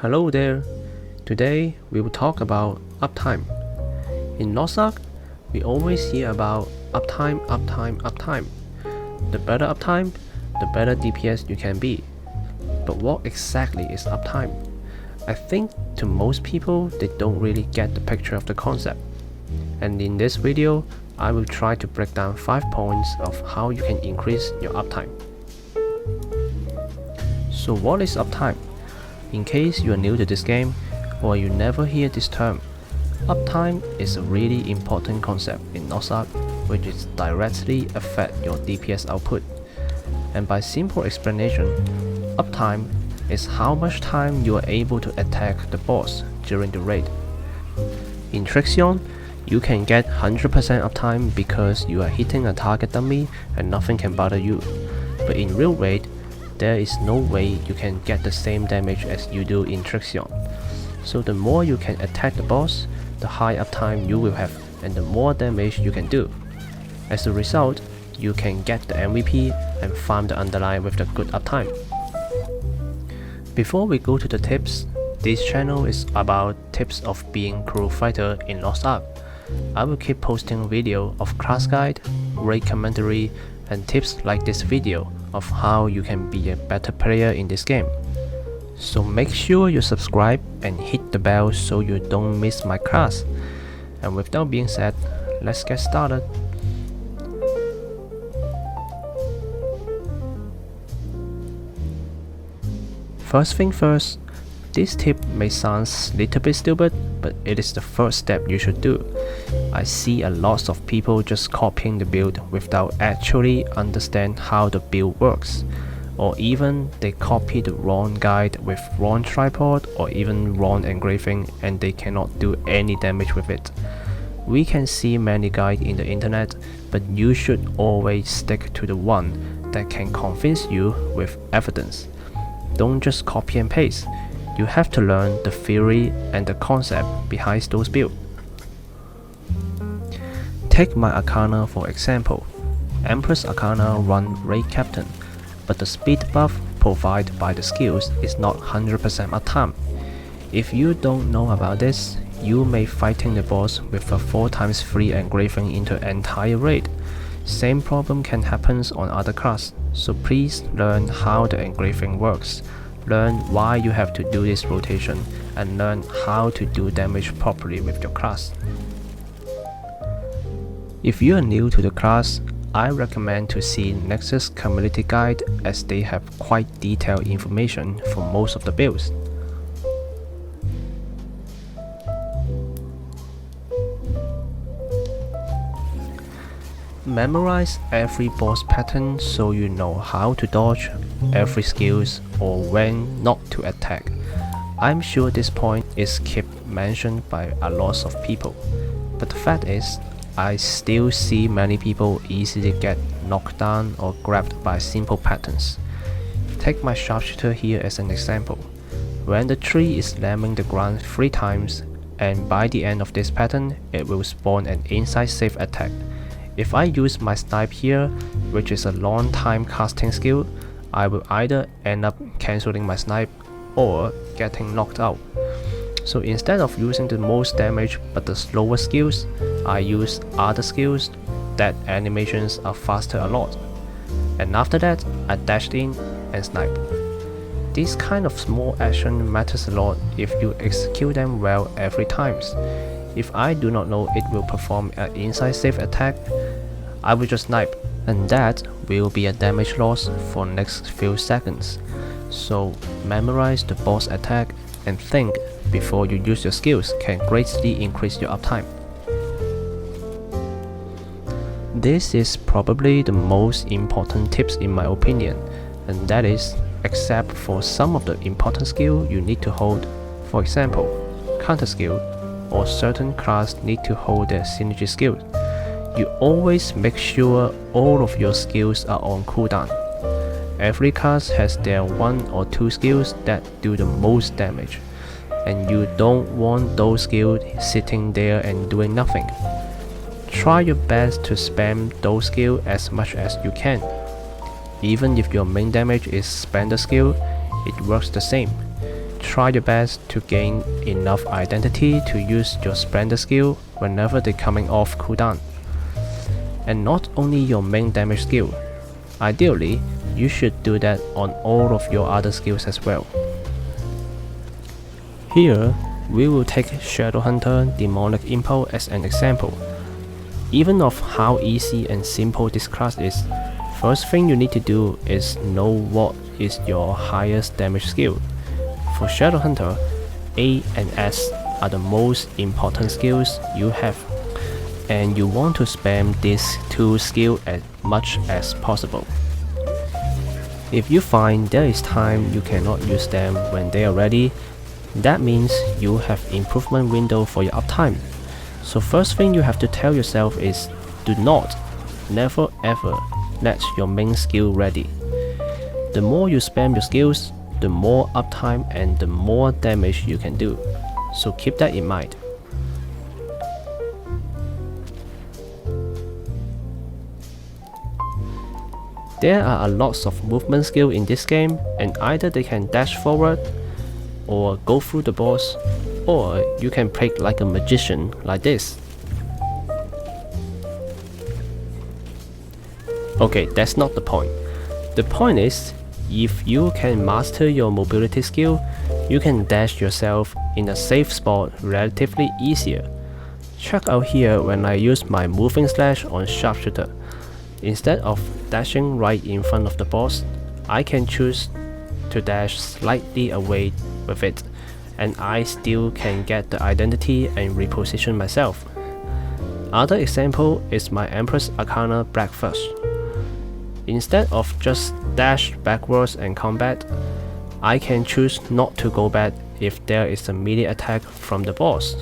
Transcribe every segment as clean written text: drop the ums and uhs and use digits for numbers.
Hello there. Today we will talk about uptime. In lostark, we always hear about uptime. The better uptime, the better DPS you can be. But what exactly is uptime? I think to most people they don't really get the picture of the concept. And in this video, I will try to break down 5 points of how you can increase your uptime. So what is uptime? In case you are new to this game or you never hear this term, uptime is a really important concept in lostark which is directly affect your DPS output. And by simple explanation, uptime is how much time you are able to attack the boss during the raid. In Trixion, you can get 100% uptime because you are hitting a target dummy and nothing can bother you. But in real raid, there is no way you can get the same damage as you do in Trixion. So the more you can attack the boss, the high uptime you will have and the more damage you can do. As a result, you can get the MVP and farm the underline with the good uptime. Before we go to the tips, this channel is about tips of being Cruelfighter in lostark. I will keep posting video of class guide, raid commentary, and tips like this video of how you can be a better player in this game. So make sure you subscribe and hit the bell so you don't miss my class. And with that being said, let's get started. First thing first, this tip may sound a little bit stupid, but it is the first step you should do. I see a lot of people just copying the build without actually understand how the build works, or even they copy the wrong guide with wrong tripod or even wrong engraving and they cannot do any damage with it. We can see many guides in the internet, but you should always stick to the one that can convince you with evidence. Don't just copy and paste. You have to learn the theory and the concept behind those builds. Take my arcana for example. Empress arcana run raid captain, but the speed buff provided by the skills is not 100% uptime. If you don't know about this, you may fighting the boss with a 4x3 engraving into entire raid. Same problem can happen on other class, so please learn how the engraving works. Learn why you have to do this rotation and learn how to do damage properly with your class. If you are new to the class, I recommend to see Nexus community guide as they have quite detailed information for most of the builds. Memorize every boss pattern so you know how to dodge every skills or when not to attack. I'm sure this point is kept mentioned by a lot of people, but the fact is, I still see many people easily get knocked down or grabbed by simple patterns. Take my sharpshooter here as an example. When the tree is slamming the ground 3 times, and by the end of this pattern, it will spawn an inside safe attack. If I use my Snipe here, which is a long time casting skill, I will either end up cancelling my Snipe or getting knocked out. So instead of using the most damage but the slower skills, I use other skills that animations are faster a lot. And after that, I dashed in and snipe. This kind of small action matters a lot if you execute them well every time. If I do not know it will perform an inside safe attack, I will just snipe, and that will be a damage loss for next few seconds. So memorize the boss attack and think before you use your skills can greatly increase your uptime. This is probably the most important tips in my opinion, and that is, except for some of the important skill you need to hold, for example, counter skill or certain class need to hold their synergy skill. You always make sure all of your skills are on cooldown. Every class has their 1 or 2 skills that do the most damage, and you don't want those skills sitting there and doing nothing. Try your best to spam those skills as much as you can. Even if your main damage is spender skill, it works the same. try your best to gain enough identity to use your splendor skill whenever they're coming off cooldown. And not only your main damage skill, ideally you should do that on all of your other skills as well. Here, we will take Shadowhunter Demonic Impulse as an example. Even of how easy and simple this class is, first thing you need to do is know what is your highest damage skill. For Shadowhunter, A and S are the most important skills you have, and you want to spam these two skills as much as possible. If you find there is time you cannot use them when they are ready, that means you have improvement window for your uptime. So first thing you have to tell yourself is, do not, never ever let your main skill ready. The more you spam your skills, the more uptime and the more damage you can do. So keep that in mind. There are a lots of movement skill in this game, and either they can dash forward or go through the boss, or you can play like a magician like this. Okay, that's not the point. The point is, if you can master your mobility skill, you can dash yourself in a safe spot relatively easier. Check out here when I use my moving slash on sharpshooter. Instead of dashing right in front of the boss, I can choose to dash slightly away with it, and I still can get the identity and reposition myself. Other example is my Empress Arcana Breakfast. Instead of just dash backwards and combat, I can choose not to go back if there is a melee attack from the boss.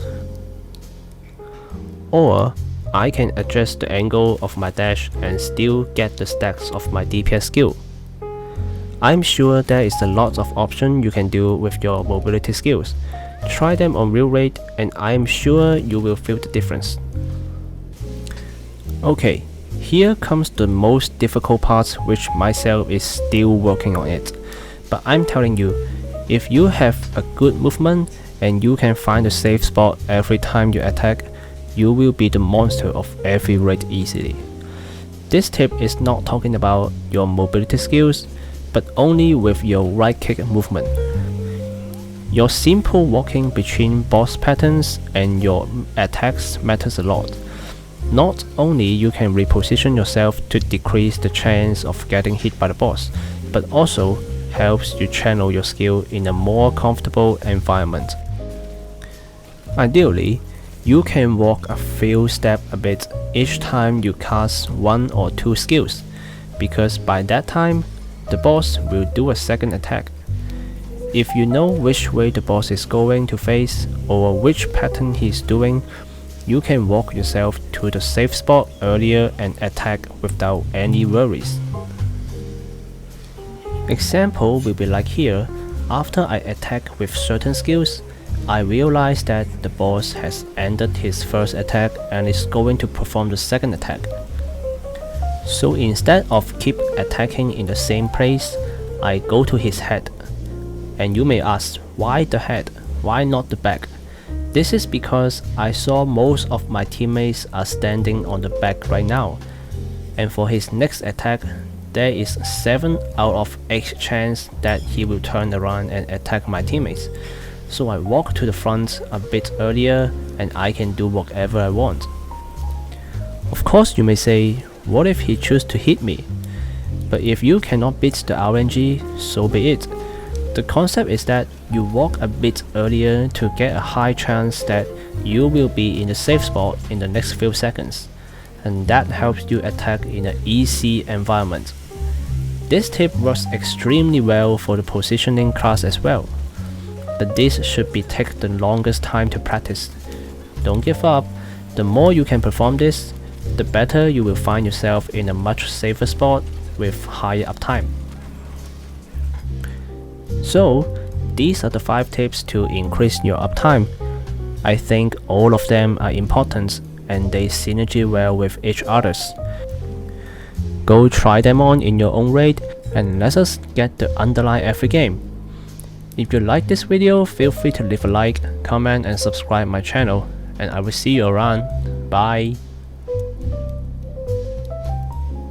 Or I can adjust the angle of my dash and still get the stacks of my DPS skill. I'm sure there is a lot of options you can do with your mobility skills. Try them on real rate and I'm sure you will feel the difference. Okay, here comes the most difficult part, which myself is still working on it. But I'm telling you, if you have a good movement and you can find a safe spot every time you attack, you will be the monster of every raid easily. This tip is not talking about your mobility skills, but only with your right click movement. Your simple walking between boss patterns and your attacks matters a lot. Not only you can reposition yourself to decrease the chance of getting hit by the boss, but also helps you channel your skill in a more comfortable environment. Ideally, you can walk a few steps a bit each time you cast one or two skills, because by that time, the boss will do a second attack. If you know which way the boss is going to face or which pattern he is doing, you can walk yourself to the safe spot earlier and attack without any worries. Example will be like here. After I attack with certain skills, I realize that the boss has ended his first attack and is going to perform the second attack. So instead of keep attacking in the same place, I go to his head. And you may ask, why the head? Why not the back? This is because I saw most of my teammates are standing on the back right now, and for his next attack, there is 7 out of 8 chance that he will turn around and attack my teammates. So I walk to the front a bit earlier and I can do whatever I want. Of course you may say, what if he chooses to hit me? But if you cannot beat the RNG, so be it. The concept is that you walk a bit earlier to get a high chance that you will be in the safe spot in the next few seconds, and that helps you attack in an easy environment. This tip works extremely well for the positioning class as well, but this should be take the longest time to practice. Don't give up. The more you can perform this, the better you will find yourself in a much safer spot with higher uptime. So, these are the 5 tips to increase your uptime. I think all of them are important and they synergy well with each others. Go try them on in your own raid and let us get the underline every game. If you like this video, feel free to leave a like, comment and subscribe my channel, and I will see you around. Bye.